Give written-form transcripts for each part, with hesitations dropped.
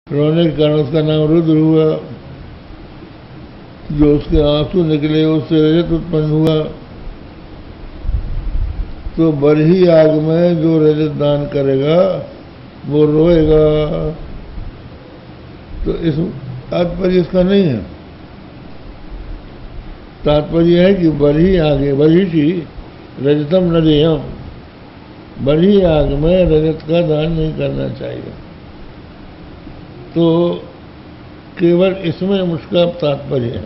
रोने के कारण उसका नाम रुद्र हुआ। जो उसके आंसू निकले उससे रजत उत्पन्न हुआ। तो बरही आग में जो रजत दान करेगा वो रोएगा। तो इस तात्पर्य इसका नहीं है। तात्पर्य है कि बरही आगे बरही रजतम न देयम, बरही आग में रजत का दान नहीं करना चाहिए। तो केवल इसमें उसका तात्पर्य है।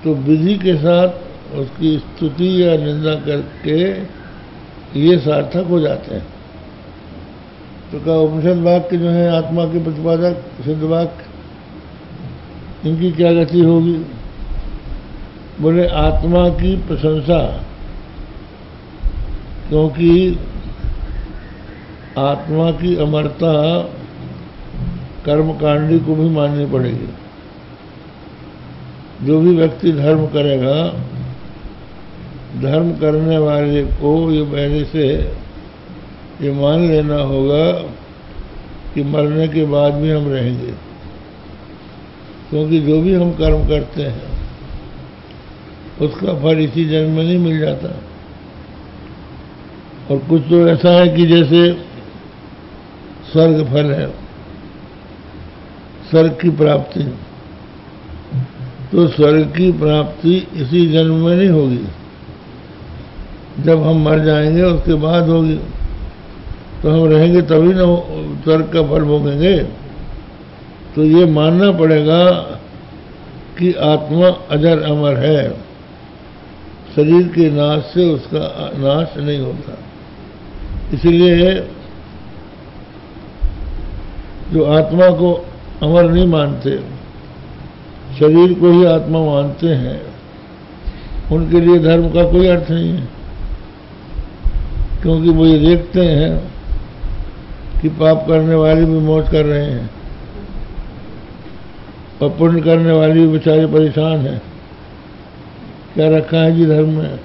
तो विधि के साथ उसकी स्तुति या निंदा करके ये सार्थक हो जाते हैं। तो क्या उपनिषद वाक्य जो है आत्मा के प्रतिपादक सिद्ध वाक्य, इनकी क्या गति होगी? बोले आत्मा की प्रशंसा, क्योंकि आत्मा की अमरता कर्मकांडी को भी माननी पड़ेगी। जो भी व्यक्ति धर्म करेगा, धर्म करने वाले को ये पहले से ये मान लेना होगा कि मरने के बाद भी हम रहेंगे, क्योंकि जो भी हम कर्म करते हैं उसका फल इसी जन्म में नहीं मिल जाता। और कुछ तो ऐसा है कि जैसे स्वर्ग फल है, स्वर्ग की प्राप्ति, तो स्वर्ग की प्राप्ति इसी जन्म में नहीं होगी, जब हम मर जाएंगे उसके बाद होगी। तो हम रहेंगे तभी ना स्वर्ग का फल भोगेंगे। तो ये मानना पड़ेगा कि आत्मा अजर अमर है, शरीर के नाश से उसका नाश नहीं होता। इसलिए जो आत्मा को अमर नहीं मानते, शरीर को ही आत्मा मानते हैं, उनके लिए धर्म का कोई अर्थ नहीं है। क्योंकि वो ये देखते हैं कि पाप करने वाले भी मौज कर रहे हैं और पुण्य करने वाले भी बेचारे परेशान हैं। क्या रखा है जी धर्म में?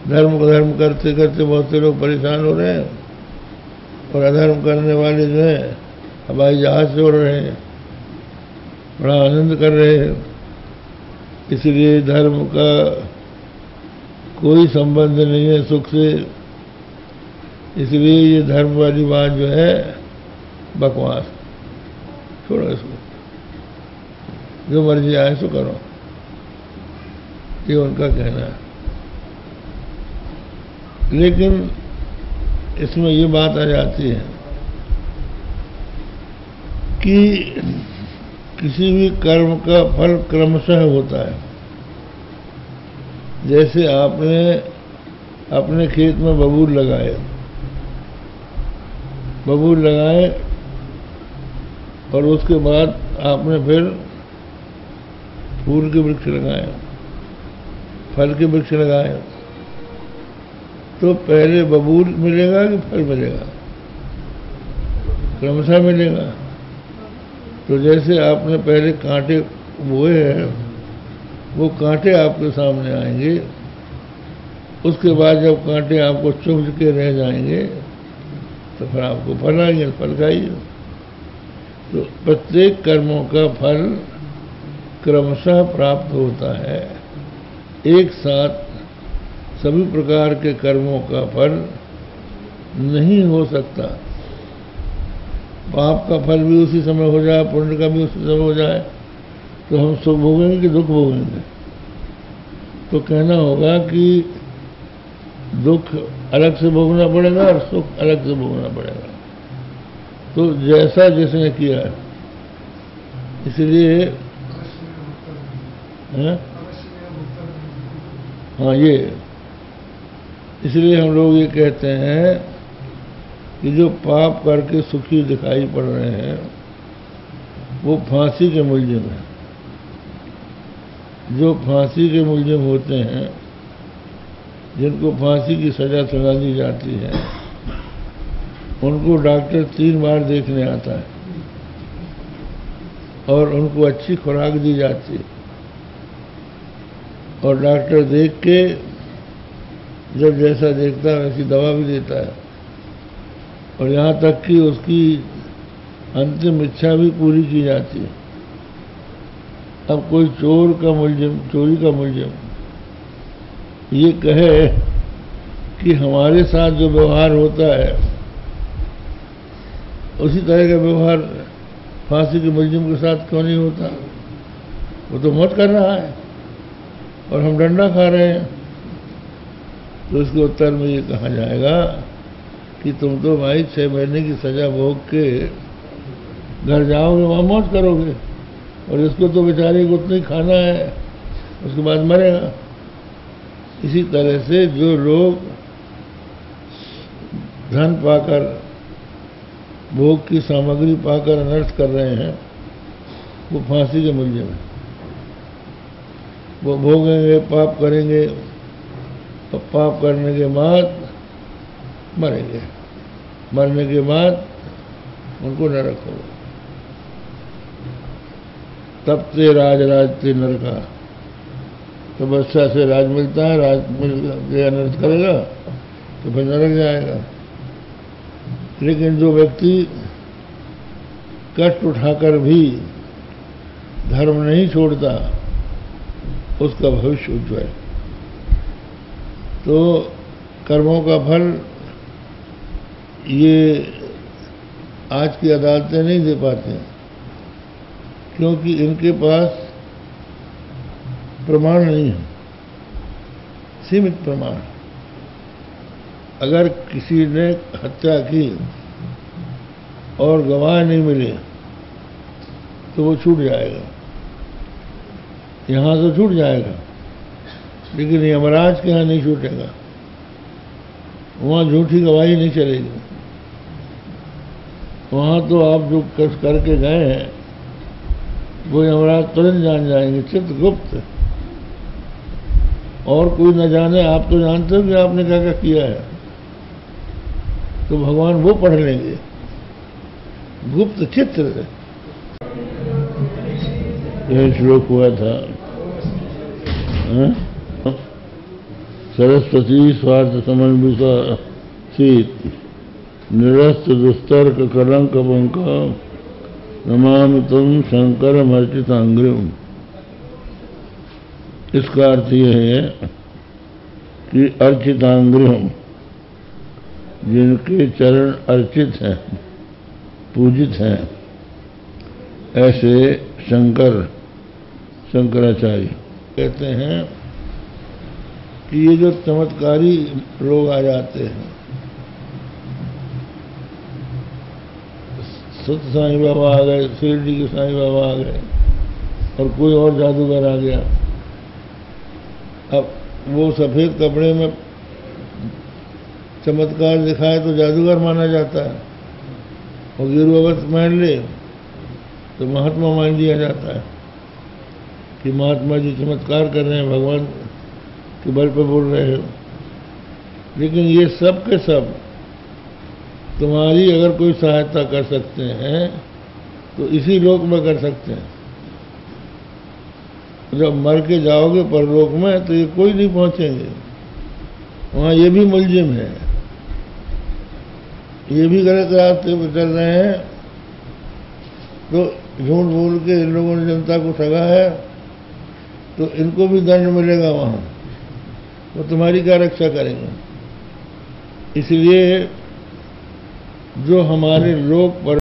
धर्म करते करते बहुत से लोग परेशान हो रहे हैं, और अधर्म करने वाले जो है हवाई जहाज से उड़ रहे हैं, बड़ा आनंद कर रहे हैं। इसलिए धर्म का कोई संबंध नहीं है सुख से। इसलिए ये धर्म वाली बात जो है बकवास, छोड़ो इसको, जो मर्जी आए सो करो, ये उनका कहना है। लेकिन इसमें ये बात आ जाती है कि किसी भी कर्म का फल क्रमशः होता है। जैसे आपने अपने खेत में बबूल लगाए और उसके बाद आपने फिर फूल के वृक्ष लगाए, फल के वृक्ष लगाए, तो पहले बबूल मिलेगा कि फल मिलेगा? क्रमशः मिलेगा। तो जैसे आपने पहले कांटे बोए हैं, वो कांटे आपके सामने आएंगे, उसके बाद जब कांटे आपको चुभ के रह जाएंगे तो फिर आपको फल आएंगे, फल खाइए। तो प्रत्येक कर्मों का फल क्रमशः प्राप्त होता है। एक साथ सभी प्रकार के कर्मों का फल नहीं हो सकता। पाप का फल भी उसी समय हो जाए, पुण्य का भी उसी समय हो जाए, तो हम सुख भोगेंगे कि दुख भोगेंगे? तो कहना होगा कि दुख अलग से भोगना पड़ेगा और सुख अलग से भोगना पड़ेगा। तो जैसा जिसने किया, इसलिए हाँ ये इसलिए हम लोग ये कहते हैं कि जो पाप करके सुखी दिखाई पड़ रहे हैं वो फांसी के मुलजिम हैं। जो फांसी के मुलजिम होते हैं, जिनको फांसी की सजा सुना दी जाती है, उनको डॉक्टर 3 बार देखने आता है और उनको अच्छी खुराक दी जाती है, और डॉक्टर देख के जब जैसा देखता है वैसी दवा भी देता है। और यहाँ तक कि उसकी अंतिम इच्छा भी पूरी की जाती है। अब कोई चोरी का मुलजिम ये कहे कि हमारे साथ जो व्यवहार होता है उसी तरह का व्यवहार फांसी के मुलजिम के साथ क्यों नहीं होता? वो तो मौत कर रहा है और हम डंडा खा रहे हैं। तो उसके उत्तर में ये कहा जाएगा कि तुम तो भाई 6 महीने की सजा भोग के घर जाओगे, वहाँ मौत करोगे, और इसको तो बेचारे को उतना ही खाना है, उसके बाद मरेगा। इसी तरह से जो लोग धन पाकर, भोग की सामग्री पाकर अनर्थ कर रहे हैं, वो फांसी के मुलजिम हैं। वो भोगेंगे, पाप करेंगे, और पाप करने के बाद मरेंगे। मरने के बाद उनको नरक होगा। तब ते राज ते नरका। तपस्या से राज मिलता है, राज मिल के अनर्थ करेगा तो फिर नरक जाएगा। लेकिन जो व्यक्ति कष्ट उठाकर भी धर्म नहीं छोड़ता, उसका भविष्य उज्ज्वल। तो कर्मों का फल ये आज की अदालतें नहीं दे पाते हैं, क्योंकि इनके पास प्रमाण नहीं है, सीमित प्रमाण। अगर किसी ने हत्या की और गवाह नहीं मिले तो वो छूट जाएगा, यहाँ तो छूट जाएगा, लेकिन यमराज के यहाँ नहीं छूटेगा। वहाँ झूठी गवाही नहीं चलेगी। वहाँ तो आप जो करके गए हैं वो यमराज तुरंत जान जाएंगे, चित्रगुप्त। और कोई न जाने, आप तो जानते हो कि आपने क्या क्या किया है, तो भगवान वो पढ़ लेंगे, गुप्त चित्र। यह श्लोक हुआ था, सरस्वती स्वार्थ समन्विता सीत निरस्त दुस्तर्क कलंक बंक नमामि तुम शंकरम अर्चितांग्रिम। इसका अर्थ यह है कि अर्चितांग्रिम, जिनके चरण अर्चित हैं, पूजित हैं, ऐसे शंकराचार्य कहते हैं कि ये जो चमत्कारी लोग आ जाते हैं, सत्य साईं बाबा आ गए, शिरडी के साईं बाबा आ गए, और कोई और जादूगर आ गया। अब वो सफ़ेद कपड़े में चमत्कार दिखाए तो जादूगर माना जाता है, और गेरुआ वस्त्र पहन ले तो महात्मा मान लिया जाता है कि महात्मा जी चमत्कार कर रहे हैं, भगवान के बल पर बोल रहे हो। लेकिन ये सब के सब तुम्हारी अगर कोई सहायता कर सकते हैं तो इसी लोक में कर सकते हैं। जब मर के जाओगे परलोक में तो ये कोई नहीं पहुंचेंगे, वहाँ ये भी मुलजिम है, ये भी गलत रास्ते पर चल रहे हैं, तो झूठ बोल के इन लोगों ने जनता को ठगा है, तो इनको भी दंड मिलेगा वहाँ, वो तुम्हारी क्या रक्षा करेंगे। इसलिए जो हमारे लोग पर